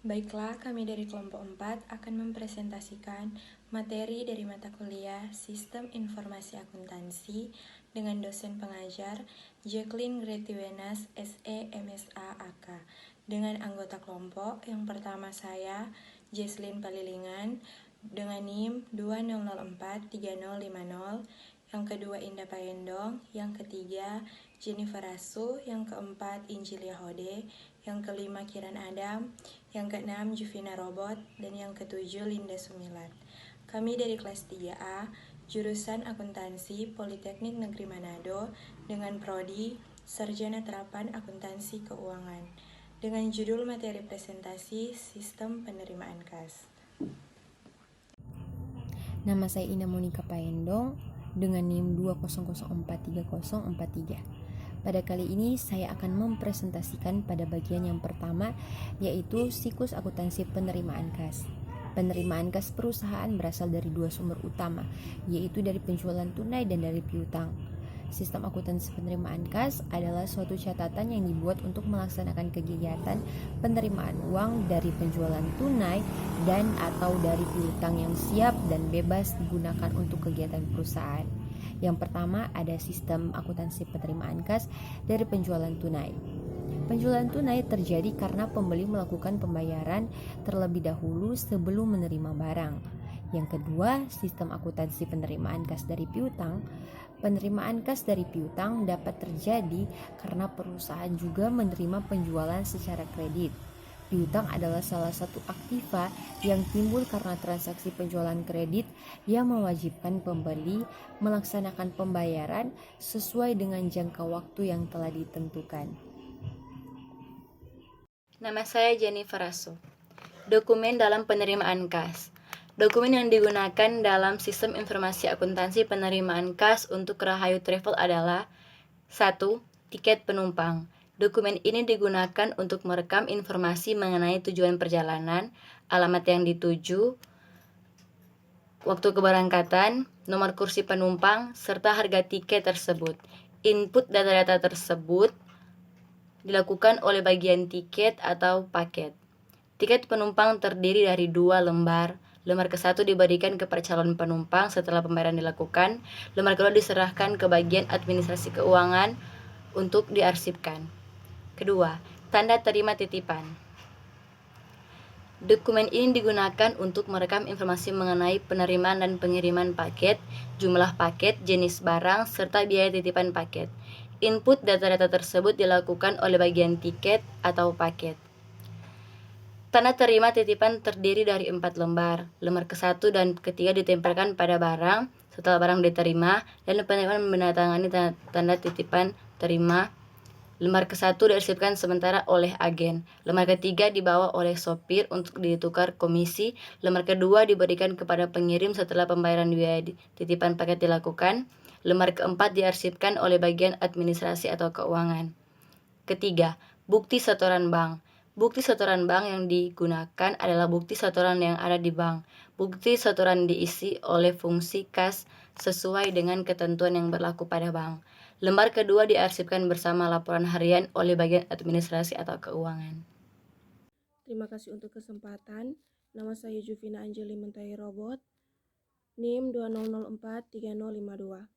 Baiklah, kami dari kelompok 4 akan mempresentasikan materi dari mata kuliah Sistem Informasi Akuntansi dengan dosen pengajar Jacqueline Gretiwenas, SE, MSA, AK. Dengan anggota kelompok, yang pertama saya, Jesslyn Palilingan, dengan NIM 20043050, yang kedua Indah Payendong, yang ketiga Jennifer Rasu, yang keempat Injilia Hode, yang kelima Kiran Adam, yang keenam Juvina Robot, dan yang ketujuh Linda Sumilat. Kami dari kelas 3A, jurusan Akuntansi Politeknik Negeri Manado, dengan prodi Sarjana Terapan Akuntansi Keuangan, dengan judul materi presentasi Sistem Penerimaan Kas. Nama saya Ina Monika Payendong dengan NIM 200430043. Pada kali ini saya akan mempresentasikan pada bagian yang pertama, yaitu siklus akuntansi penerimaan kas. Penerimaan kas perusahaan berasal dari dua sumber utama, yaitu dari penjualan tunai dan dari piutang. Sistem akuntansi penerimaan kas adalah suatu catatan yang dibuat untuk melaksanakan kegiatan penerimaan uang dari penjualan tunai dan atau dari piutang yang siap dan bebas digunakan untuk kegiatan perusahaan. Yang pertama ada sistem akuntansi penerimaan kas dari penjualan tunai. Penjualan tunai terjadi karena pembeli melakukan pembayaran terlebih dahulu sebelum menerima barang. Yang kedua, sistem akuntansi penerimaan kas dari piutang. Penerimaan kas dari piutang dapat terjadi karena perusahaan juga menerima penjualan secara kredit. Piutang adalah salah satu aktiva yang timbul karena transaksi penjualan kredit yang mewajibkan pembeli melaksanakan pembayaran sesuai dengan jangka waktu yang telah ditentukan. Nama saya Jennifer Rasu. Dokumen dalam penerimaan kas. Dokumen yang digunakan dalam sistem informasi akuntansi penerimaan kas untuk Rahayu Travel adalah 1. Tiket penumpang. Dokumen ini digunakan untuk merekam informasi mengenai tujuan perjalanan, alamat yang dituju, waktu keberangkatan, nomor kursi penumpang, serta harga tiket tersebut. Input data-data tersebut dilakukan oleh bagian tiket atau paket. Tiket penumpang terdiri dari 2 lembar. Lembar ke-1 diberikan kepada calon penumpang setelah pembayaran dilakukan. Lembar kedua diserahkan ke bagian administrasi keuangan untuk diarsipkan. Kedua, tanda terima titipan. Dokumen ini digunakan untuk merekam informasi mengenai penerimaan dan pengiriman paket, jumlah paket, jenis barang, serta biaya titipan paket. Input data-data tersebut dilakukan oleh bagian tiket atau paket. Tanda terima titipan terdiri dari 4 lembar. Lembar ke-1 dan ke-3 ditempelkan pada barang setelah barang diterima, dan penerimaan menandatangani tanda titipan terima. Lembar ke-1 diarsipkan sementara oleh agen. Lembar ke-3 dibawa oleh sopir untuk ditukar komisi. Lembar ke-2 diberikan kepada pengirim setelah pembayaran biaya titipan paket dilakukan. Lembar ke-4 diarsipkan oleh bagian administrasi atau keuangan. Ketiga, bukti setoran bank. Bukti setoran bank yang digunakan adalah bukti setoran yang ada di bank. Bukti setoran diisi oleh fungsi kas sesuai dengan ketentuan yang berlaku pada bank. Lembar kedua diarsipkan bersama laporan harian oleh bagian administrasi atau keuangan. Terima kasih untuk kesempatan. Nama saya Juvina Anjeli Mentai Robot, NIM 20043052.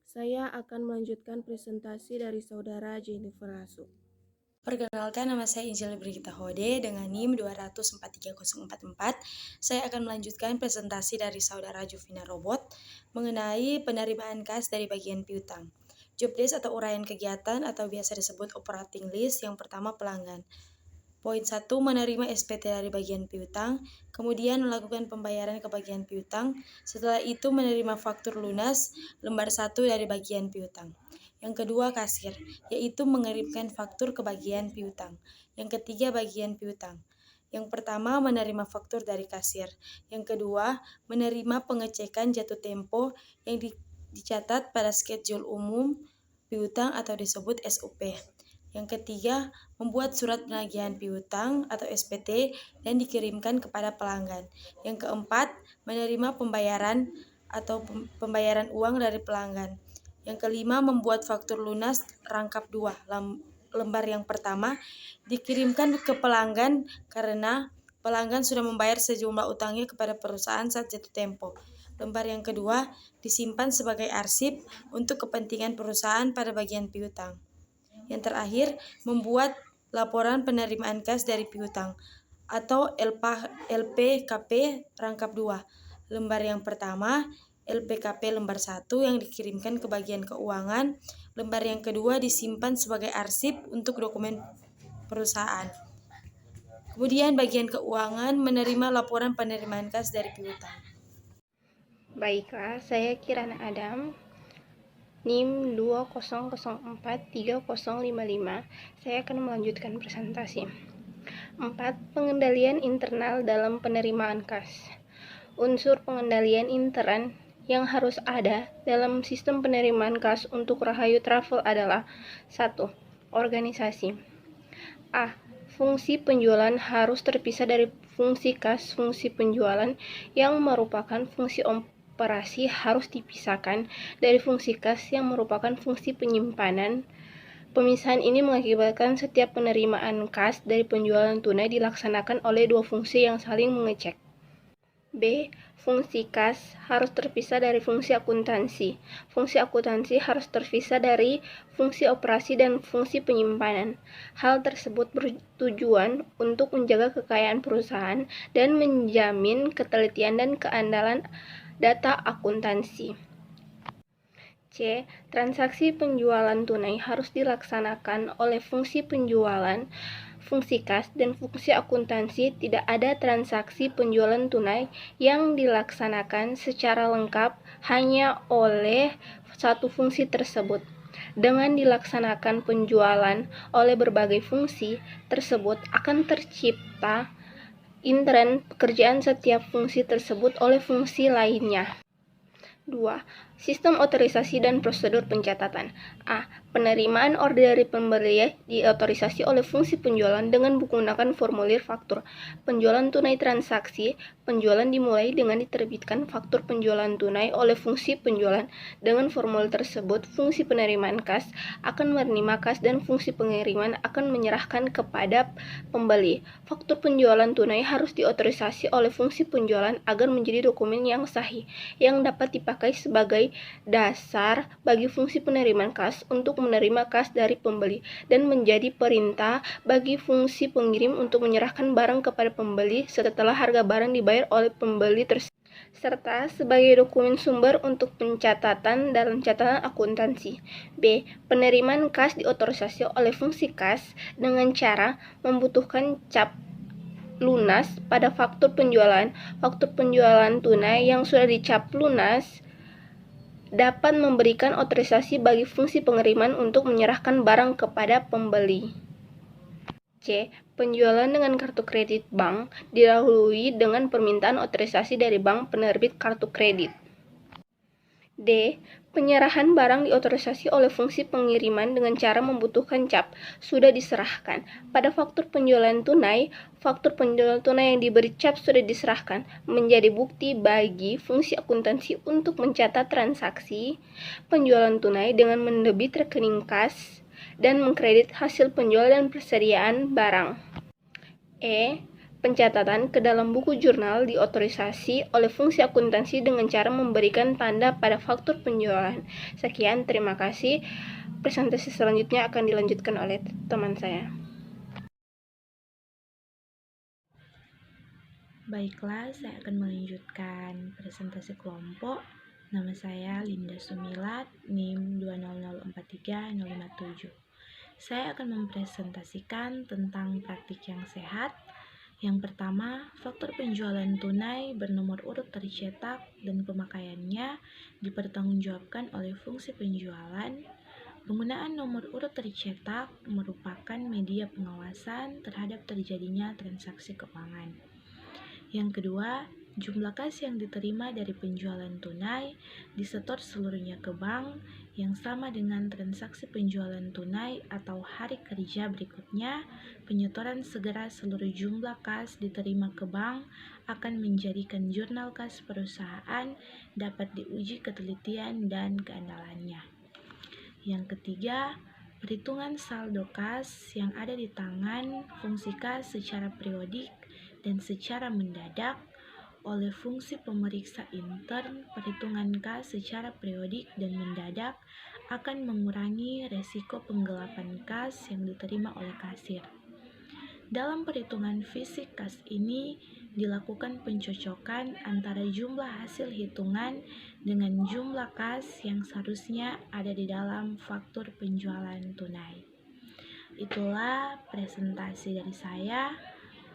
Saya akan melanjutkan presentasi dari saudara Jennifer Rasu. Perkenalkan, nama saya Injil Brigita Hode dengan NIM 200430044. Saya akan melanjutkan presentasi dari saudara Juvina Robot mengenai penerimaan kas dari bagian piutang. Job desk atau uraian kegiatan atau biasa disebut operating list. Yang pertama, pelanggan. Poin 1, menerima SPT dari bagian piutang, kemudian melakukan pembayaran ke bagian piutang, setelah itu menerima faktur lunas lembar 1 dari bagian piutang. Yang kedua, kasir, yaitu mengirimkan faktur ke bagian piutang. Yang ketiga, bagian piutang. Yang pertama, menerima faktur dari kasir. Yang kedua, menerima pengecekan jatuh tempo yang dicatat pada schedule umum piutang atau disebut SUP. Yang ketiga, membuat surat penagihan piutang atau SPT dan dikirimkan kepada pelanggan. Yang keempat, menerima pembayaran atau pembayaran uang dari pelanggan. Yang kelima, membuat faktur lunas rangkap 2 lembar yang pertama dikirimkan ke pelanggan karena pelanggan sudah membayar sejumlah utangnya kepada perusahaan saat jatuh tempo. Lembar yang kedua disimpan sebagai arsip untuk kepentingan perusahaan pada bagian piutang. Yang terakhir, membuat laporan penerimaan kas dari piutang atau LPKP rangkap 2. Lembar yang pertama LPKP lembar 1 yang dikirimkan ke bagian keuangan. Lembar yang kedua disimpan sebagai arsip untuk dokumen perusahaan. Kemudian bagian keuangan menerima laporan penerimaan kas dari piutang. Baiklah, saya Kirana Adam, NIM 20043055. Saya akan melanjutkan presentasi. 4. Pengendalian internal dalam penerimaan kas. Unsur pengendalian intern yang harus ada dalam sistem penerimaan kas untuk Rahayu Travel adalah 1. Organisasi. A. Fungsi penjualan harus terpisah dari fungsi kas. Fungsi penjualan yang merupakan fungsi operasi harus dipisahkan dari fungsi kas yang merupakan fungsi penyimpanan. Pemisahan ini mengakibatkan setiap penerimaan kas dari penjualan tunai dilaksanakan oleh dua fungsi yang saling mengecek. B. Fungsi kas harus terpisah dari fungsi akuntansi. Fungsi akuntansi harus terpisah dari fungsi operasi dan fungsi penyimpanan. Hal tersebut bertujuan untuk menjaga kekayaan perusahaan dan menjamin ketelitian dan keandalan data akuntansi. C. Transaksi penjualan tunai harus dilaksanakan oleh fungsi penjualan, fungsi kas, dan fungsi akuntansi. Tidak ada transaksi penjualan tunai yang dilaksanakan secara lengkap hanya oleh satu fungsi tersebut. Dengan dilaksanakan penjualan oleh berbagai fungsi tersebut akan tercipta intern pekerjaan setiap fungsi tersebut oleh fungsi lainnya. 2. Sistem otorisasi dan prosedur pencatatan. A. Penerimaan order dari pembeli diotorisasi oleh fungsi penjualan dengan menggunakan formulir faktur. Penjualan tunai transaksi. Penjualan dimulai dengan diterbitkan faktur penjualan tunai oleh fungsi penjualan. Dengan formulir tersebut, fungsi penerimaan kas akan menerima kas dan fungsi pengiriman akan menyerahkan kepada pembeli. Faktur penjualan tunai harus diotorisasi oleh fungsi penjualan agar menjadi dokumen yang sahih, yang dapat dipakai sebagai dasar bagi fungsi penerimaan kas untuk menerima kas dari pembeli dan menjadi perintah bagi fungsi pengirim untuk menyerahkan barang kepada pembeli setelah harga barang dibayar oleh pembeli tersebut, serta sebagai dokumen sumber untuk pencatatan dalam catatan akuntansi. B. Penerimaan kas diotorisasi oleh fungsi kas dengan cara membutuhkan cap lunas pada faktur penjualan. Faktur penjualan tunai yang sudah dicap lunas dapat memberikan otorisasi bagi fungsi pengiriman untuk menyerahkan barang kepada pembeli. C. Penjualan dengan kartu kredit bank didahului dengan permintaan otorisasi dari bank penerbit kartu kredit. D. Penyerahan barang diotorisasi oleh fungsi pengiriman dengan cara membutuhkan cap sudah diserahkan. Pada faktur penjualan tunai, faktur penjualan tunai yang diberi cap sudah diserahkan menjadi bukti bagi fungsi akuntansi untuk mencatat transaksi penjualan tunai dengan mendebit rekening kas dan mengkredit hasil penjualan dan persediaan barang. E. Pencatatan ke dalam buku jurnal diotorisasi oleh fungsi akuntansi dengan cara memberikan tanda pada faktur penjualan. Sekian, terima kasih. Presentasi selanjutnya akan dilanjutkan oleh teman saya. Baiklah, saya akan melanjutkan presentasi kelompok. Nama saya Linda Sumilat, NIM 20043-057. Saya akan mempresentasikan tentang praktik yang sehat. Yang pertama, faktur penjualan tunai bernomor urut tercetak dan pemakaiannya dipertanggungjawabkan oleh fungsi penjualan. Penggunaan nomor urut tercetak merupakan media pengawasan terhadap terjadinya transaksi keuangan. Yang kedua, jumlah kas yang diterima dari penjualan tunai disetor seluruhnya ke bank yang sama dengan transaksi penjualan tunai atau hari kerja berikutnya. Penyetoran segera seluruh jumlah kas diterima ke bank akan menjadikan jurnal kas perusahaan dapat diuji ketelitian dan keandalannya. Yang ketiga, perhitungan saldo kas yang ada di tangan fungsi kas secara periodik dan secara mendadak oleh fungsi pemeriksa intern perhitungan kas secara periodik dan mendadak akan mengurangi resiko penggelapan kas yang diterima oleh kasir. Dalam perhitungan fisik kas ini dilakukan pencocokan antara jumlah hasil hitungan dengan jumlah kas yang seharusnya ada di dalam faktur penjualan tunai. Itulah presentasi dari saya.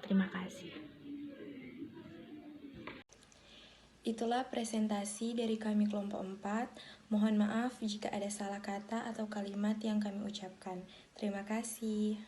Terima kasih. Itulah presentasi dari kami kelompok 4. Mohon maaf jika ada salah kata atau kalimat yang kami ucapkan. Terima kasih.